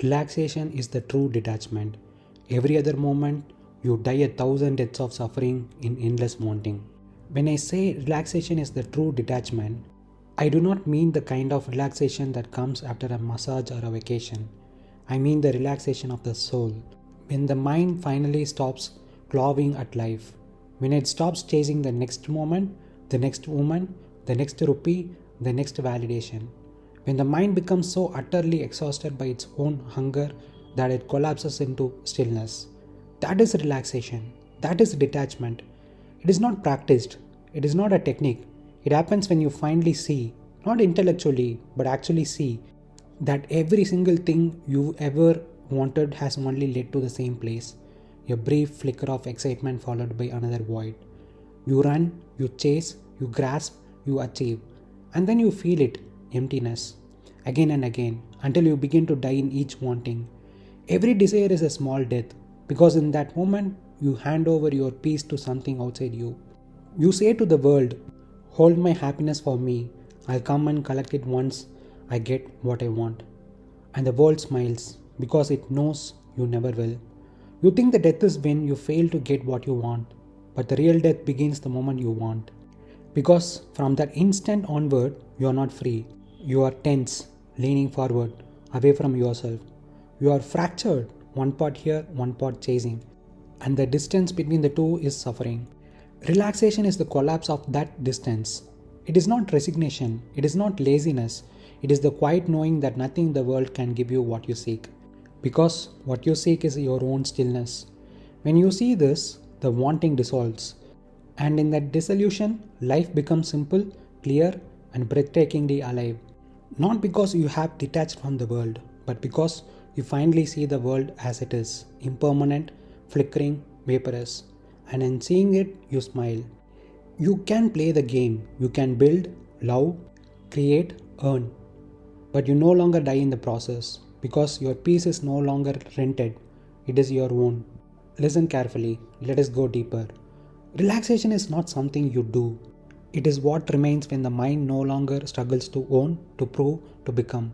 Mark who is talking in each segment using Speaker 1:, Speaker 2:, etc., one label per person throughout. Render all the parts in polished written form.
Speaker 1: Relaxation is the true detachment. Every other moment, you die 1,000 deaths of suffering in endless wanting. When I say relaxation is the true detachment, I do not mean the kind of relaxation that comes after a massage or a vacation. I mean the relaxation of the soul. When the mind finally stops clawing at life, when it stops chasing the next moment, the next woman, the next rupee, the next validation. When the mind becomes so utterly exhausted by its own hunger that it collapses into stillness. That is relaxation. That is detachment. It is not practiced. It is not a technique. It happens when you finally see, not intellectually, but actually see, that every single thing you ever wanted has only led to the same place. A brief flicker of excitement followed by another void. You run, you chase, you grasp, you achieve, and then you feel it emptiness again and again until you begin to die in each wanting. Every desire is a small death because in that moment you hand over your peace to something outside you. You say to the world, hold my happiness for me, I'll come and collect it once I get what I want. And the world smiles because it knows you never will. You think the death is when you fail to get what you want, but the real death begins the moment you want. Because from that instant onward, you are not free. You are tense, leaning forward, away from yourself. You are fractured, one part here, one part chasing. And the distance between the two is suffering. Relaxation is the collapse of that distance. It is not resignation, it is not laziness, it is the quiet knowing that nothing in the world can give you what you seek. Because what you seek is your own stillness. When you see this, the wanting dissolves. And in that dissolution, life becomes simple, clear, and breathtakingly alive. Not because you have detached from the world, but because you finally see the world as it is, impermanent, flickering, vaporous. And in seeing it, you smile. You can play the game, you can build, love, create, earn. But you no longer die in the process because your peace is no longer rented, it is your own. Listen carefully, let us go deeper. Relaxation is not something you do. It is what remains when the mind no longer struggles to own, to prove, to become.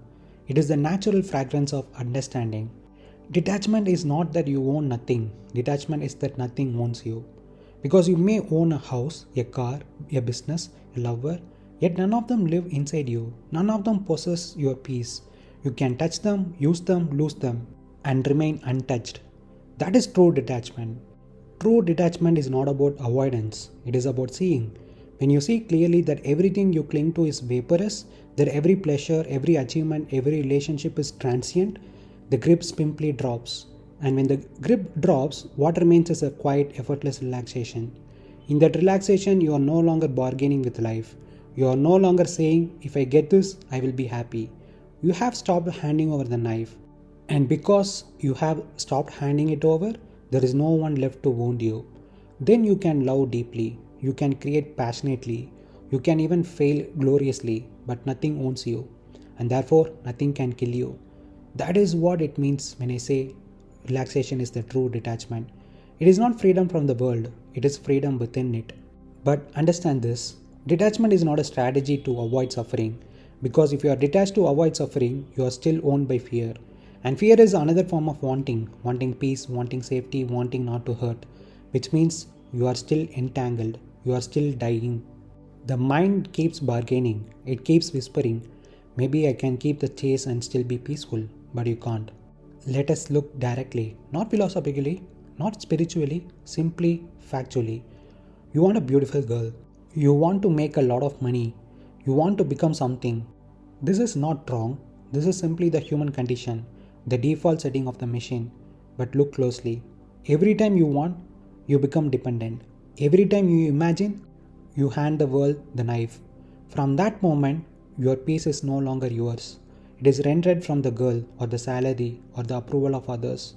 Speaker 1: It is the natural fragrance of understanding. Detachment is not that you own nothing. Detachment is that nothing owns you. Because you may own a house, a car, a business, a lover, yet none of them live inside you. None of them possess your peace. You can touch them, use them, lose them, and remain untouched. That is true detachment. True detachment is not about avoidance, it is about seeing. When you see clearly that everything you cling to is vaporous, that every pleasure, every achievement, every relationship is transient, the grip simply drops. And when the grip drops, what remains is a quiet, effortless relaxation. In that relaxation, you are no longer bargaining with life. You are no longer saying, if I get this, I will be happy. You have stopped handing over the knife. And because you have stopped handing it over, there is no one left to wound you. Then you can love deeply, you can create passionately, you can even fail gloriously, but nothing owns you, and therefore nothing can kill you. That is what it means when I say relaxation is the true detachment. It is not freedom from the world, it is freedom within it. But understand this, detachment is not a strategy to avoid suffering, because if you are detached to avoid suffering, you are still owned by fear. And fear is another form of wanting peace, wanting safety, wanting not to hurt, which means you are still entangled, you are still dying. The mind keeps bargaining, it keeps whispering, maybe I can keep the chase and still be peaceful, but you can't. Let us look directly, not philosophically, not spiritually, simply factually. You want a beautiful girl, you want to make a lot of money, you want to become something. This is not wrong, this is simply the human condition, the default setting of the machine. But look closely. Every time you want, you become dependent. Every time you imagine, you hand the world the knife. From that moment, your peace is no longer yours. It is rented from the girl or the salary or the approval of others.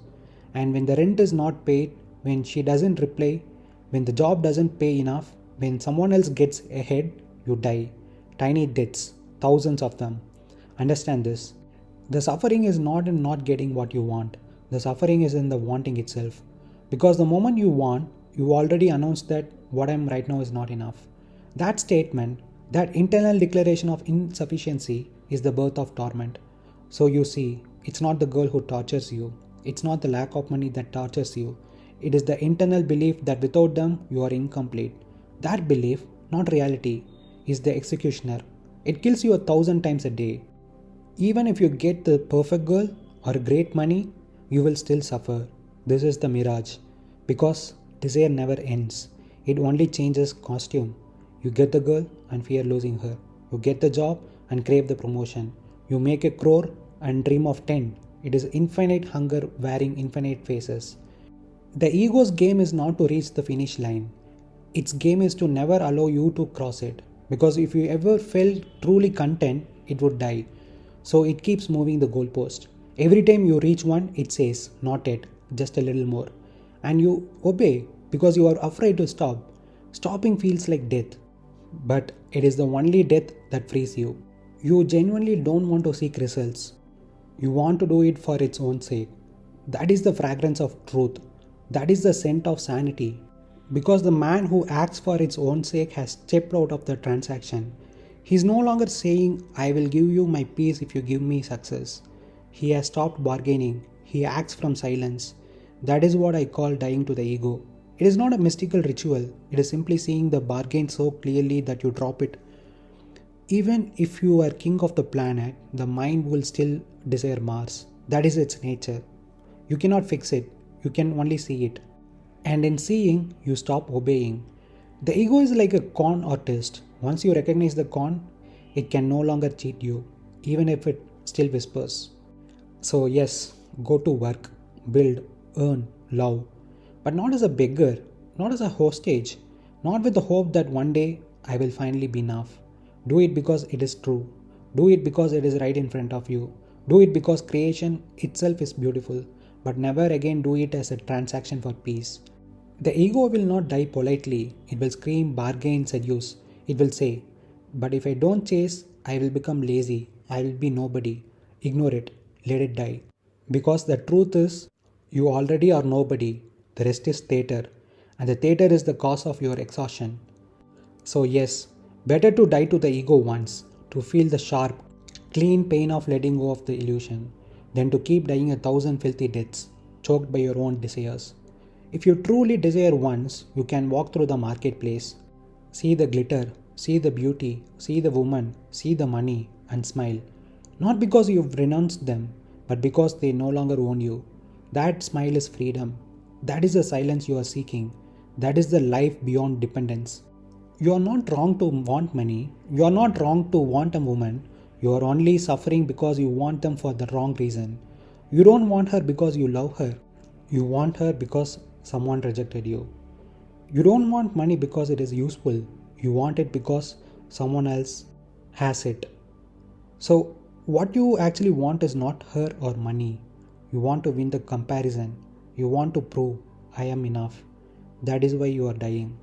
Speaker 1: And when the rent is not paid, when she doesn't reply, when the job doesn't pay enough, when someone else gets ahead, you die. Tiny deaths, thousands of them. Understand this. The suffering is not in not getting what you want. The suffering is in the wanting itself. Because the moment you want, you already announced that what I am right now is not enough. That statement, that internal declaration of insufficiency is the birth of torment. So you see, It's not the girl who tortures you. It's not the lack of money that tortures you. It is the internal belief that without them, you are incomplete. That belief, not reality, is the executioner. It kills you 1,000 times a day. Even if you get the perfect girl or great money, you will still suffer. This is the mirage. Because desire never ends. It only changes costume. You get the girl and fear losing her. You get the job and crave the promotion. You make a crore and dream of 10. It is infinite hunger wearing infinite faces. The ego's game is not to reach the finish line. Its game is to never allow you to cross it. Because if you ever felt truly content, it would die. So it keeps moving the goalpost. Every time you reach one, it says, not yet, just a little more. And you obey because you are afraid to stop. Stopping feels like death. But it is the only death that frees you. You genuinely don't want to seek results. You want to do it for its own sake. That is the fragrance of truth. That is the scent of sanity. Because the man who acts for its own sake has stepped out of the transaction. He is no longer saying, I will give you my peace if you give me success. He has stopped bargaining. He acts from silence. That is what I call dying to the ego. It is not a mystical ritual. It is simply seeing the bargain so clearly that you drop it. Even if you are king of the planet, the mind will still desire Mars. That is its nature. You cannot fix it. You can only see it. And in seeing, you stop obeying. The ego is like a con artist. Once you recognize the con, it can no longer cheat you, even if it still whispers. So, yes, go to work, build, earn, love, but not as a beggar, not as a hostage, not with the hope that one day I will finally be enough. Do it because it is true. Do it because it is right in front of you. Do it because creation itself is beautiful, but never again do it as a transaction for peace. The ego will not die politely. It will scream, bargain, seduce. It will say, but if I don't chase, I will become lazy. I will be nobody. Ignore it. Let it die. Because the truth is, you already are nobody. The rest is theater. And the theater is the cause of your exhaustion. So, yes, better to die to the ego once, to feel the sharp, clean pain of letting go of the illusion, than to keep dying 1,000 filthy deaths, choked by your own desires. If you truly desire once, you can walk through the marketplace, see the glitter, see the beauty, see the woman, see the money, and smile. Not because you've renounced them, but because they no longer own you. That smile is freedom. That is the silence you are seeking. That is the life beyond dependence. You are not wrong to want money. You are not wrong to want a woman. You are only suffering because you want them for the wrong reason. You don't want her because you love her. You want her because someone rejected you. You don't want money because it is useful. You want it because someone else has it. So, what you actually want is not her or money. You want to win the comparison. You want to prove I am enough. That is why you are dying.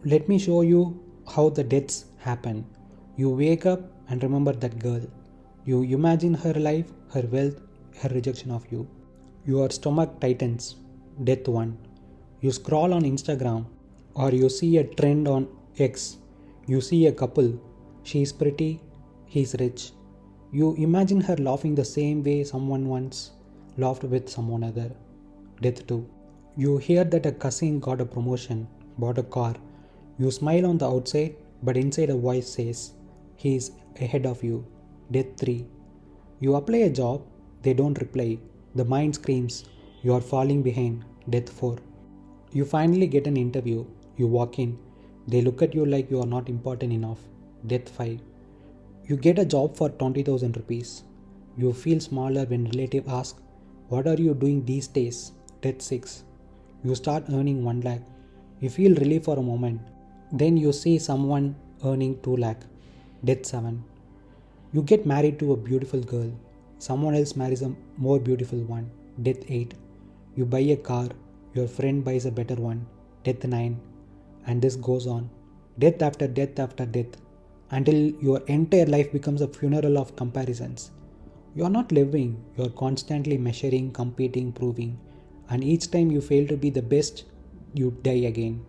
Speaker 1: Let me show you how the deaths happen. You wake up and remember that girl. You imagine her life, her wealth, her rejection of you. Your stomach tightens. Death 1. You scroll on Instagram or you see a trend on X. You see a couple. She is pretty, he is rich. You imagine her laughing the same way someone once laughed with someone other. Death 2. You hear that a cousin got a promotion, bought a car. You smile on the outside, but inside a voice says, he is ahead of you. Death 3. You apply a job, they don't reply. The mind screams, you are falling behind. Death 4. You finally get an interview. You walk in. They look at you like you are not important enough. Death 5. You get a job for 20,000 rupees. You feel smaller when relative ask, what are you doing these days? Death 6. You start earning 1 lakh. You feel relief for a moment. Then you see someone earning 2 lakh. Death 7. You get married to a beautiful girl. Someone else marries a more beautiful one. Death 8. You buy a car. Your friend buys a better one. Death 9. And this goes on. Death after death after death. Until your entire life becomes a funeral of comparisons. You are not living. You are constantly measuring, competing, proving. And each time you fail to be the best, you die again.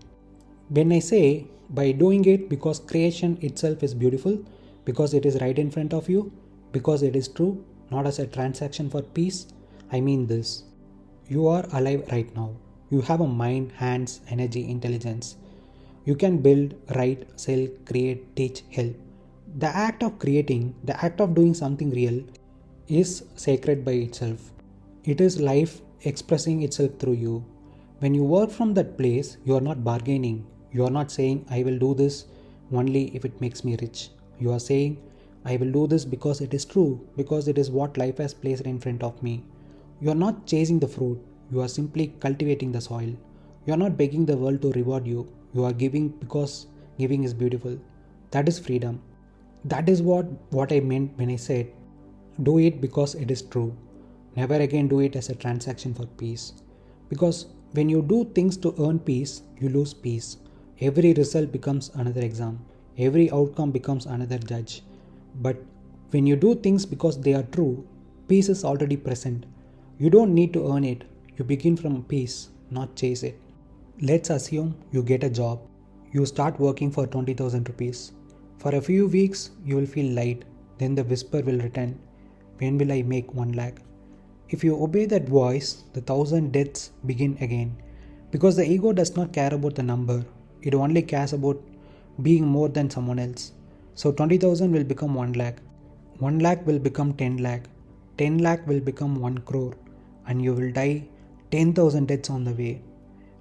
Speaker 1: When I say by doing it because creation itself is beautiful, because it is right in front of you, because it is true, not as a transaction for peace. I mean this. You are alive right now. You have a mind, hands, energy, intelligence. You can build, write, sell, create, teach, help. The act of creating, the act of doing something real, is sacred by itself. It is life expressing itself through you. When you work from that place, you are not bargaining. You are not saying, I will do this only if it makes me rich. You are saying, I will do this because it is true, because it is what life has placed in front of me. You are not chasing the fruit, you are simply cultivating the soil. You are not begging the world to reward you. You are giving because giving is beautiful. That is freedom. That is what I meant when I said, do it because it is true. Never again do it as a transaction for peace. Because when you do things to earn peace, you lose peace. Every result becomes another exam. Every outcome becomes another judge. But when you do things because they are true, peace is already present. You don't need to earn it. You begin from peace, not chase it. Let's assume you get a job. You start working for 20,000 rupees. For a few weeks, you will feel light. Then the whisper will return. When will I make 1 lakh? If you obey that voice, the 1,000 deaths begin again. Because the ego does not care about the number. It only cares about being more than someone else. So 20,000 will become 1 lakh. 1 lakh will become 10 lakh. 10 lakh will become 1 crore. And you will die 10,000 deaths on the way.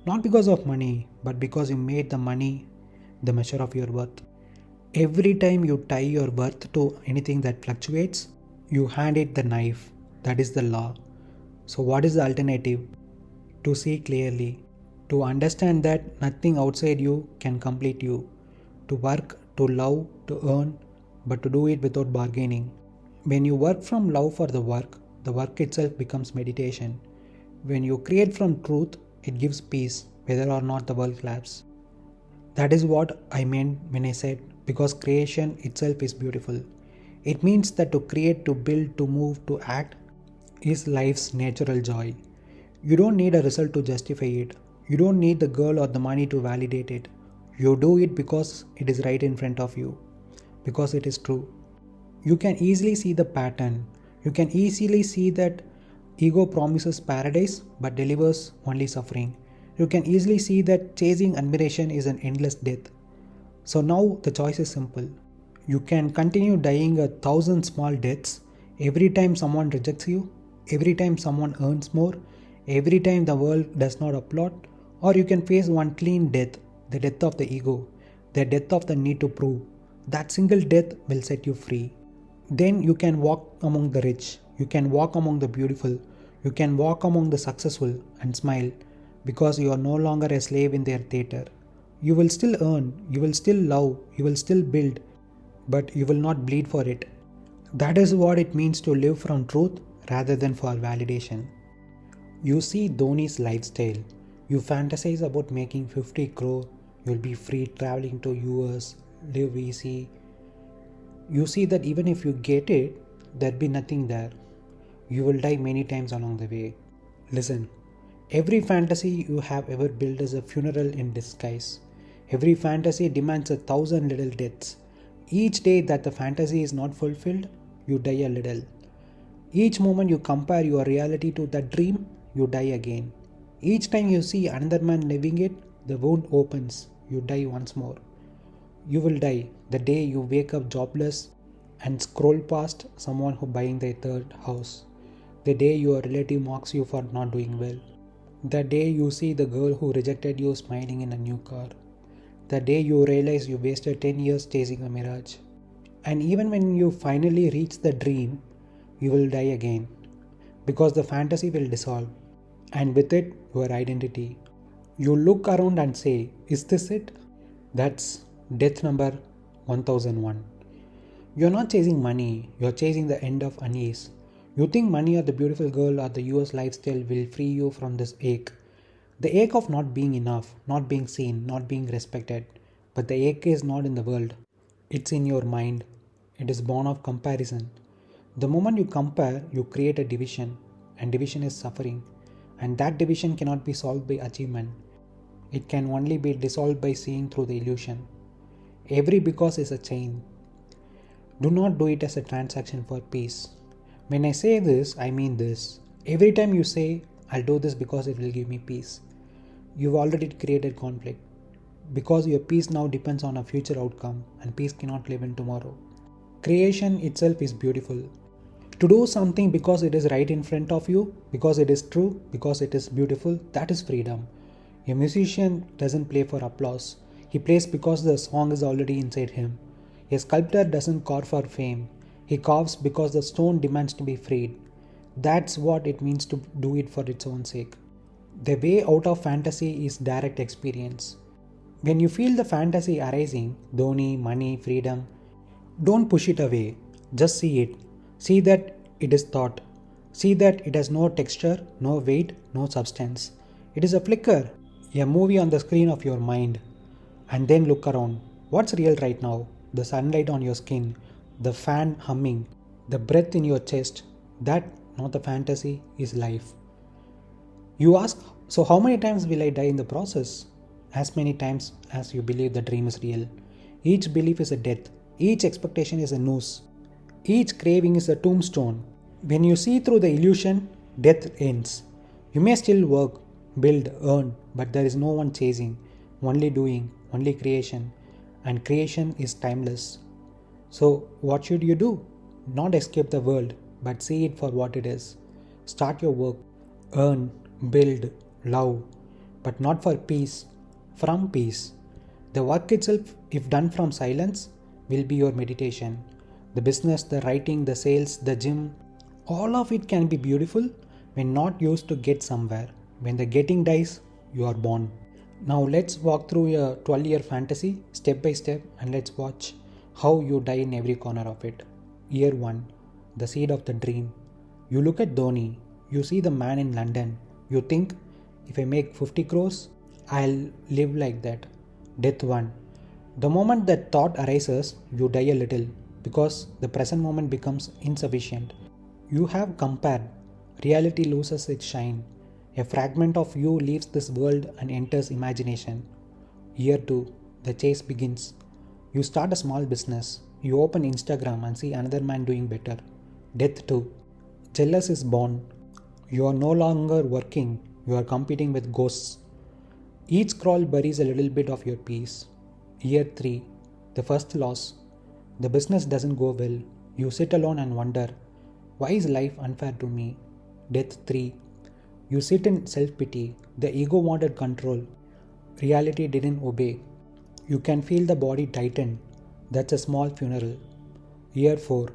Speaker 1: Not because of money, but because you made the money the measure of your worth. Every time you tie your worth to anything that fluctuates, you hand it the knife. That is the law. So, what is the alternative? To see clearly, to understand that nothing outside you can complete you, to work, to love, to earn, but to do it without bargaining. When you work from love for the work itself becomes meditation. When you create from truth, it gives peace, whether or not the world claps. That is what I meant when I said, because creation itself is beautiful. It means that to create, to build, to move, to act is life's natural joy. You don't need a result to justify it. You don't need the girl or the money to validate it. You do it because it is right in front of you, because it is true. You can easily see the pattern. You can easily see that ego promises paradise but delivers only suffering. You can easily see that chasing admiration is an endless death. So now the choice is simple. You can continue dying 1,000 small deaths every time someone rejects you, every time someone earns more, every time the world does not applaud, or you can face one clean death, the death of the ego, the death of the need to prove. That single death will set you free. Then you can walk among the rich, you can walk among the beautiful, you can walk among the successful and smile because you are no longer a slave in their theater. You will still earn, you will still love, you will still build, but you will not bleed for it. That is what it means to live from truth rather than for validation. You see Dhoni's lifestyle. You fantasize about making 50 crore, you'll be free traveling to US, live easy. You see that even if you get it, there'll be nothing there. You will die many times along the way. Listen, every fantasy you have ever built is a funeral in disguise. Every fantasy demands 1,000 little deaths. Each day that the fantasy is not fulfilled, you die a little. Each moment you compare your reality to that dream, you die again. Each time you see another man living it, the wound opens, you die once more. You will die the day you wake up jobless and scroll past someone who buying their third house. The day your relative mocks you for not doing well. The day you see the girl who rejected you smiling in a new car. The day you realize you wasted 10 years chasing a mirage. And even when you finally reach the dream, you will die again. Because the fantasy will dissolve. And with it, your identity. You look around and say, is this it? That's death number 1001. You're not chasing money, you're chasing the end of unease. You think money or the beautiful girl or the US lifestyle will free you from this ache. The ache of not being enough, not being seen, not being respected. But the ache is not in the world. It's in your mind. It is born of comparison. The moment you compare, you create a division. And division is suffering. And that division cannot be solved by achievement. It can only be dissolved by seeing through the illusion. Every because is a chain. Do not do it as a transaction for peace. When I say this, I mean this. Every time you say, I'll do this because it will give me peace, you've already created conflict. Because your peace now depends on a future outcome, and peace cannot live in tomorrow. Creation itself is beautiful. To do something because it is right in front of you, because it is true, because it is beautiful, that is freedom. A musician doesn't play for applause, he plays because the song is already inside him. A sculptor doesn't carve for fame, he carves because the stone demands to be freed. That's what it means to do it for its own sake. The way out of fantasy is direct experience. When you feel the fantasy arising, dhoni, money, freedom, don't push it away. Just see it. See that it is thought. See that it has no texture, no weight, no substance. It is a flicker, a movie on the screen of your mind. And then look around. What's real right now? The sunlight on your skin, the fan humming, the breath in your chest. That, not the fantasy, is life. You ask, so how many times will I die in the process? As many times as you believe the dream is real. Each belief is a death. Each expectation is a noose. Each craving is a tombstone. When you see through the illusion, death ends. You may still work, build, earn, but there is no one chasing, only doing, only creation. And creation is timeless. So, what should you do? Not escape the world, but see it for what it is. Start your work, earn, build, love, but not for peace, from peace. The work itself, if done from silence, will be your meditation. The business, the writing, the sales, the gym, all of it can be beautiful when not used to get somewhere. When the getting dies, you are born. Now let's walk through a 12-year fantasy step by step and let's watch how you die in every corner of it. Year 1, the seed of the dream. You look at Dhoni, you see the man in London. You think, if I make 50 crores, I'll live like that. Death 1. The moment that thought arises, you die a little because the present moment becomes insufficient. You have compared. Reality loses its shine. A fragment of you leaves this world and enters imagination. Year 2. The chase begins. You start a small business. You open Instagram and see another man doing better. Death 2. Jealous is born. You are no longer working. You are competing with ghosts. Each scroll buries a little bit of your peace. Year 3. The first loss. The business doesn't go well. You sit alone and wonder, why is life unfair to me? Death 3. You sit in self-pity. The ego wanted control. Reality didn't obey. You can feel the body tighten. That's a small funeral. Year 4.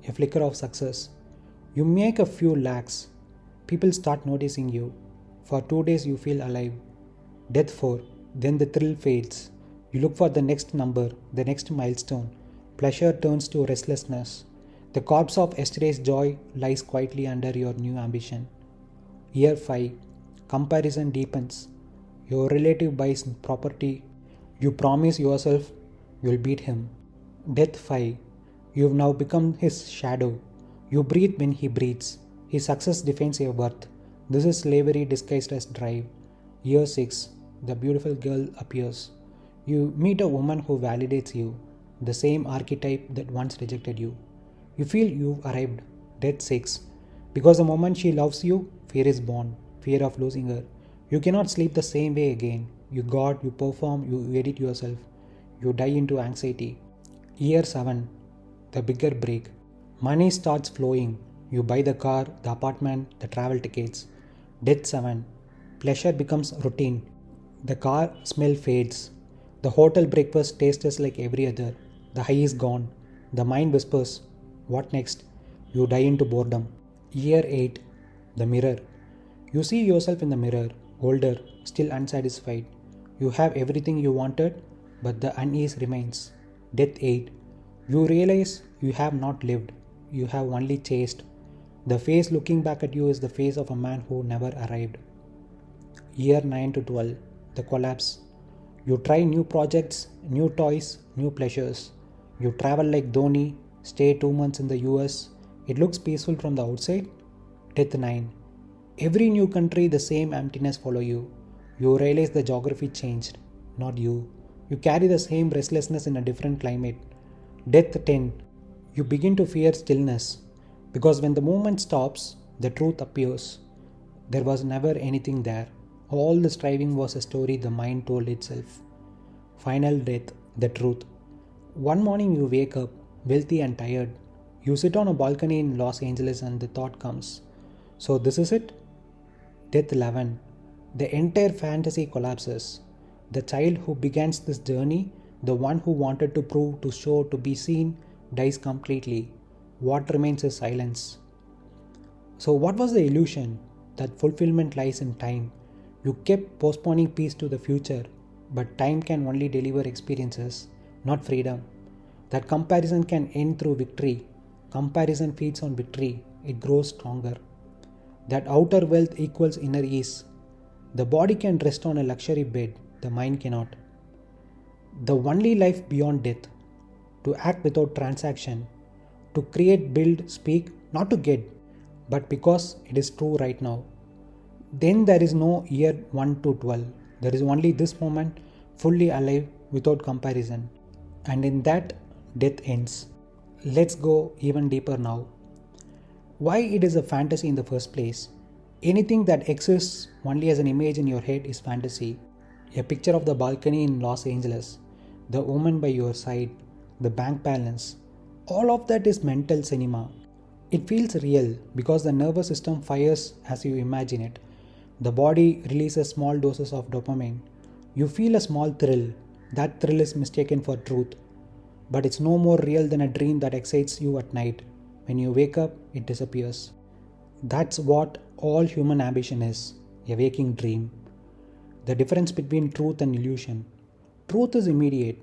Speaker 1: A flicker of success. You make a few lakhs. People start noticing you. For 2 days you feel alive. Death 4. Then the thrill fades. You look for the next number, the next milestone. Pleasure turns to restlessness. The corpse of yesterday's joy lies quietly under your new ambition. Year 5. Comparison deepens. Your relative buys property. You promise yourself you'll beat him. Death 5. You've now become his shadow. You breathe when he breathes. His success defines your worth. This is slavery disguised as drive. Year 6. The beautiful girl appears. You meet a woman who validates you, the same archetype that once rejected you. You feel you've arrived. Death 6. Because the moment she loves you, fear is born, fear of losing her. You cannot sleep the same way again. You guard, you perform, you edit yourself. You die into anxiety. Year 7. The bigger break. Money starts flowing. You buy the car, the apartment, the travel tickets. Death 7. Pleasure becomes routine. The car smell fades. The hotel breakfast tastes like every other. The high is gone. The mind whispers, what next? You die into boredom. Year 8. The mirror. You see yourself in the mirror, older, still unsatisfied. You have everything you wanted, but the unease remains. Death 8. You realize you have not lived. You have only chased. The face looking back at you is the face of a man who never arrived. Year 9 to 12. The collapse. You try new projects, new toys, new pleasures. You travel like Dhoni, stay 2 months in the US. It looks peaceful from the outside. Death 9. Every new country, the same emptiness follow you. You realize the geography changed, not you. You carry the same restlessness in a different climate. Death 10. You begin to fear stillness. Because when the movement stops, the truth appears. There was never anything there. All the striving was a story the mind told itself. Final death, the truth. One morning you wake up, wealthy and tired. You sit on a balcony in Los Angeles and the thought comes, so this is it? Death 11. The entire fantasy collapses. The child who begins this journey, the one who wanted to prove, to show, to be seen, dies completely. What remains is silence. So, what was the illusion? That fulfillment lies in time. You kept postponing peace to the future, but time can only deliver experiences, not freedom. That comparison can end through victory. Comparison feeds on victory, it grows stronger. That outer wealth equals inner ease. The body can rest on a luxury bed, the mind cannot. The only life beyond death, to act without transaction, to create, build, speak, not to get, but because it is true right now. Then there is no year 1 to 12. There is only this moment, fully alive, without comparison. And in that, death ends. Let's go even deeper now. Why it is a fantasy in the first place? Anything that exists only as an image in your head is fantasy. A picture of the balcony in Los Angeles, the woman by your side, the bank balance, all of that is mental cinema. It feels real because the nervous system fires as you imagine it. The body releases small doses of dopamine. You feel a small thrill. That thrill is mistaken for truth. But it's no more real than a dream that excites you at night. When you wake up, it disappears. That's what all human ambition is, a waking dream. The difference between truth and illusion. Truth is immediate.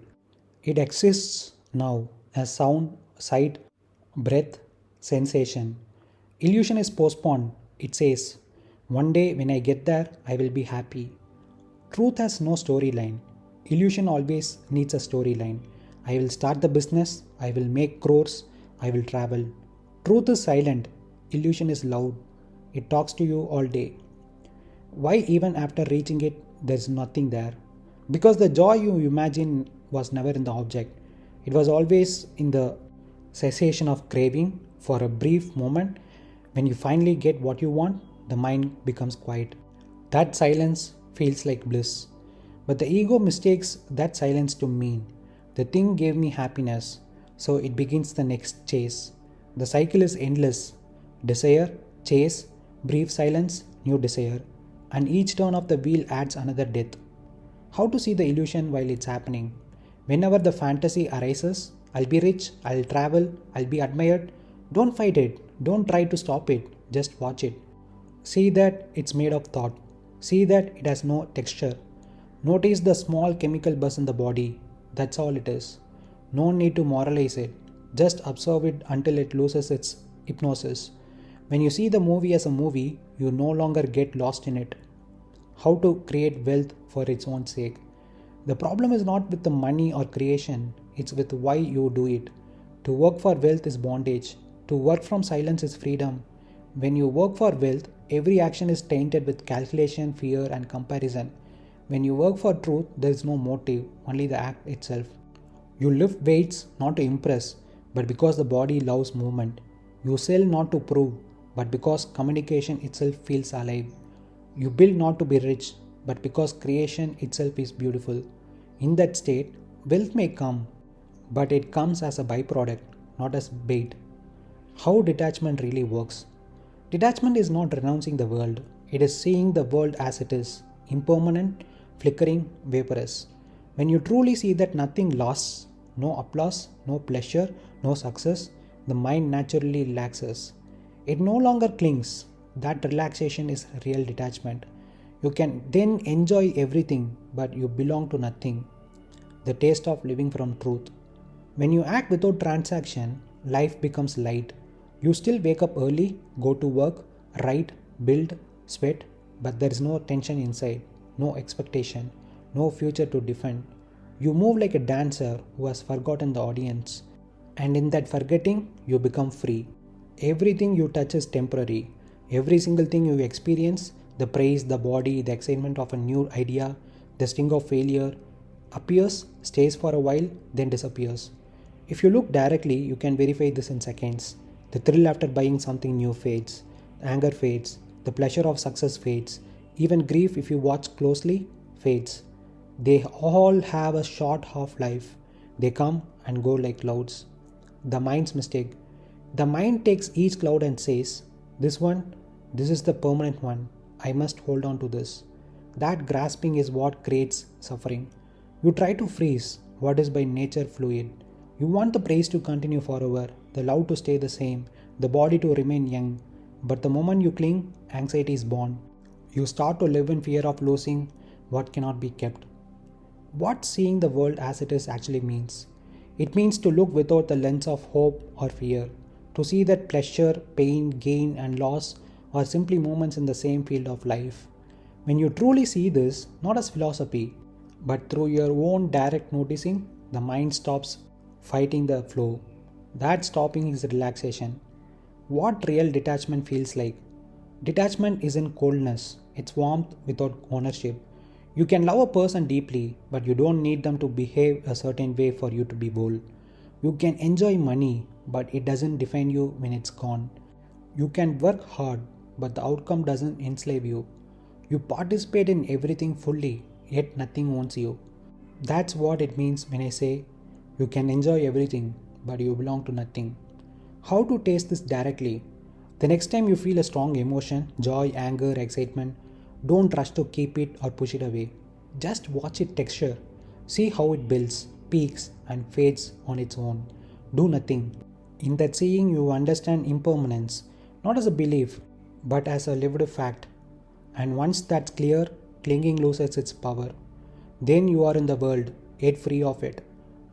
Speaker 1: It exists now as sound, sight, breath, sensation. Illusion is postponed. It says, one day when I get there, I will be happy. Truth has no storyline. Illusion always needs a storyline. I will start the business, I will make crores, I will travel. Truth is silent. Illusion is loud. It talks to you all day. Why even after reaching it, there is nothing there? Because the joy you imagine was never in the object. It was always in the cessation of craving. For a brief moment, when you finally get what you want, the mind becomes quiet. That silence feels like bliss. But the ego mistakes that silence to mean, the thing gave me happiness, so it begins the next chase. The cycle is endless. Desire, chase, brief silence, new desire. And each turn of the wheel adds another death. How to see the illusion while it's happening? Whenever the fantasy arises, I'll be rich, I'll travel, I'll be admired. Don't fight it. Don't try to stop it. Just watch it. See that it's made of thought. See that it has no texture. Notice the small chemical buzz in the body. That's all it is. No need to moralize it. Just observe it until it loses its hypnosis. When you see the movie as a movie, you no longer get lost in it. How to create wealth for its own sake. The problem is not with the money or creation, it's with why you do it. To work for wealth is bondage. To work from silence is freedom. When you work for wealth, every action is tainted with calculation, fear, and comparison. When you work for truth, there is no motive, only the act itself. You lift weights not to impress, but because the body loves movement. You sell not to prove, but because communication itself feels alive. You build not to be rich, but because creation itself is beautiful. In that state, wealth may come, but it comes as a byproduct, not as bait. How detachment really works. Detachment is not renouncing the world, it is seeing the world as it is, impermanent, flickering, vaporous. When you truly see that nothing lasts, no applause, no pleasure, no success, the mind naturally relaxes. It no longer clings. That relaxation is real detachment. You can then enjoy everything, but you belong to nothing. The taste of living from truth. When you act without transaction, life becomes light. You still wake up early, go to work, write, build, sweat, but there is no tension inside, no expectation, no future to defend. You move like a dancer who has forgotten the audience. And in that forgetting, you become free. Everything you touch is temporary. Every single thing you experience, the praise, the body, the excitement of a new idea, the sting of failure, appears, stays for a while, then disappears. If you look directly, you can verify this in seconds. The thrill after buying something new fades, the anger fades, the pleasure of success fades, even grief, if you watch closely, fades. They all have a short half life. They come and go like clouds. The mind's mistake. The mind takes each cloud and says, "This one, this is the permanent one. I must hold on to this." That grasping is what creates suffering. You try to freeze what is by nature fluid. You want the praise to continue forever, the love to stay the same, the body to remain young. But the moment you cling, anxiety is born. You start to live in fear of losing what cannot be kept. What seeing the world as it is actually means? It means to look without the lens of hope or fear, to see that pleasure, pain, gain, and loss are simply moments in the same field of life. When you truly see this, not as philosophy, but through your own direct noticing, the mind stops fighting the flow. That stopping is relaxation. What real detachment feels like? Detachment isn't coldness, it's warmth without ownership. You can love a person deeply, but you don't need them to behave a certain way for you to be whole. You can enjoy money, but it doesn't define you when it's gone. You can work hard, but the outcome doesn't enslave you. You participate in everything fully, yet nothing owns you. That's what it means when I say you can enjoy everything, but you belong to nothing. How to taste this directly? The next time you feel a strong emotion, joy, anger, excitement, don't rush to keep it or push it away. Just watch it texture. See how it builds, peaks, and fades on its own. Do nothing. In that seeing, you understand impermanence, not as a belief, but as a lived fact. And once that's clear, clinging loses its power. Then you are in the world, yet free of it,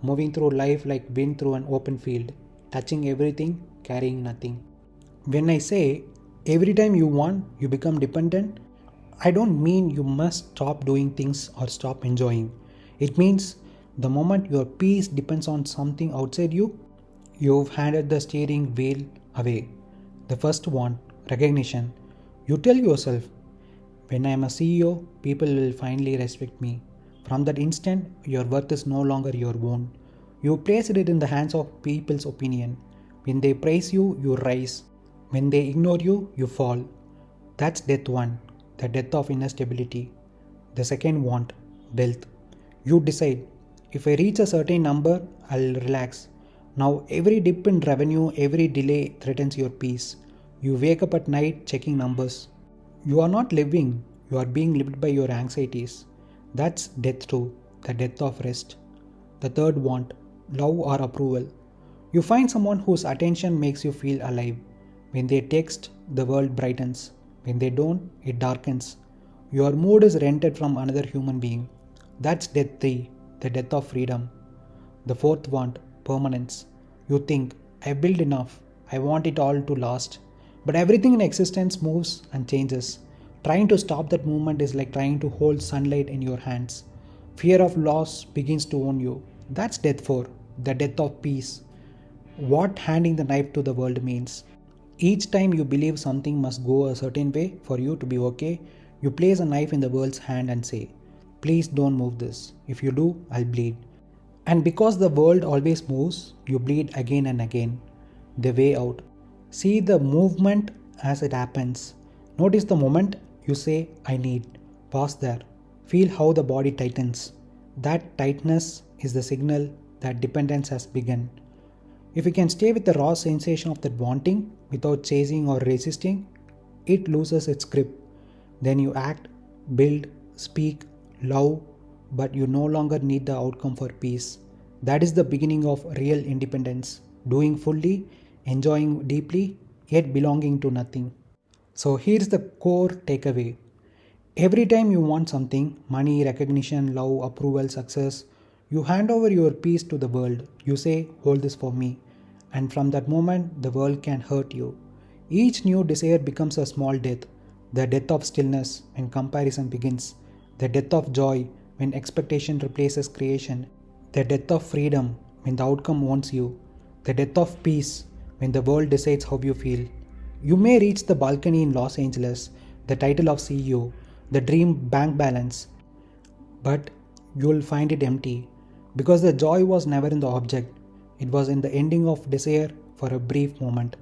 Speaker 1: moving through life like wind through an open field, touching everything, carrying nothing. When I say every time you want, you become dependent, I don't mean you must stop doing things or stop enjoying. It means the moment your peace depends on something outside you, you've handed the steering wheel away. The first want, recognition. You tell yourself, when I am a CEO, people will finally respect me. From that instant, your worth is no longer your own. You placed it in the hands of people's opinion. When they praise you, you rise. When they ignore you, you fall. That's death one, the death of inner stability. The second want, wealth. You decide, if I reach a certain number, I'll relax. Now every dip in revenue, every delay threatens your peace. You wake up at night checking numbers. You are not living, you are being lived by your anxieties. That's death too, the death of rest. The third want, love or approval. You find someone whose attention makes you feel alive. When they text, the world brightens. When they don't, it darkens. Your mood is rented from another human being. That's death 3, the death of freedom. The fourth want, permanence. You think, I built enough, I want it all to last. But everything in existence moves and changes. Trying to stop that movement is like trying to hold sunlight in your hands. Fear of loss begins to own you. That's death 4, the death of peace. What handing the knife to the world means. Each time you believe something must go a certain way for you to be okay, you place a knife in the world's hand and say, please don't move this. If you do, I'll bleed. And because the world always moves, you bleed again and again. The way out. See the movement as it happens. Notice the moment you say, I need. Pause there. Feel how the body tightens. That tightness is the signal that dependence has begun. If you can stay with the raw sensation of that wanting without chasing or resisting, it loses its grip. Then you act, build, speak, love, but you no longer need the outcome for peace. That is the beginning of real independence, doing fully, enjoying deeply, yet belonging to nothing. So here's the core takeaway. Every time you want something, money, recognition, love, approval, success, you hand over your peace to the world. You say, hold this for me. And from that moment, the world can hurt you. Each new desire becomes a small death. The death of stillness when comparison begins. The death of joy when expectation replaces creation. The death of freedom when the outcome owns you. The death of peace when the world decides how you feel. You may reach the balcony in Los Angeles, the title of CEO, the dream bank balance, but you'll find it empty because the joy was never in the object. It was in the ending of desire for a brief moment.